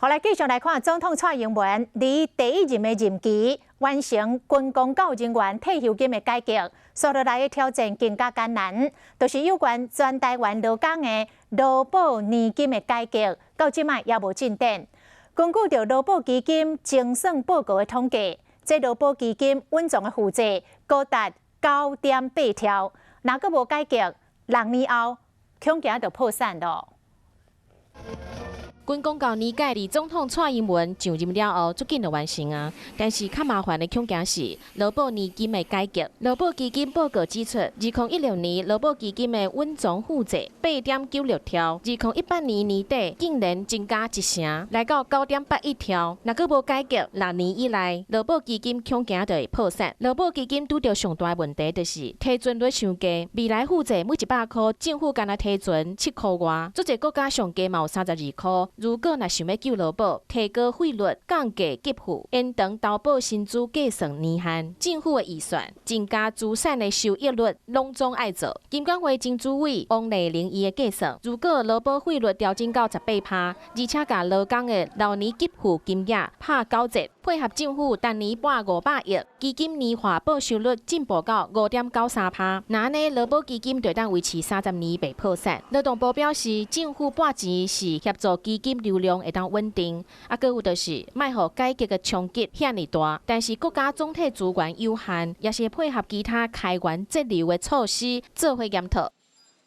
后来继续来看总统蔡英文离第一任的任期完成军公教人员退休金的改革，所落来的挑战更加艰难，就是有关全台湾劳工的劳保年金的改革，到即卖也无进展。根据着劳保基金精算报告的统计，这劳保基金稳重的负债高达9.8条，若阁无改革，6年后恐惊就破产咯。军公教年改离总统蔡英文上任了后，足紧就完成啊。但是较麻烦的恐惊是劳保年金的改革。劳保基金报告指出，2016年劳保基金的稳重负债8.96条，2018年年底竟然增加1成，来到9.81条。若阁无改革，6年以来劳保基金恐惊就会破产。劳保基金拄到上大的问题就是提存率伤低，未来负债每100块，政府干那提存7块外，足侪国家上加嘛有32块。如果若想要救劳保，提高费率、降价给付、延长投保薪资计算年限，政府的预算、增加资产的收益率，拢总爱做。金管会经主委王丽玲伊的计算，如果劳保费率调整到18%，而且甲劳工的老年给付金额拍9折，配合政府单年拨500亿，基金年化报酬率进步到5.93%。那安尼劳保基金就当维持30年袂破产。劳动部表示，政府拨钱是协助基金流量会当稳定，阁有就是卖互改革的冲击遐尼大，但是国家总体资源有限，也是配合其他开源节流的措施做伙检讨。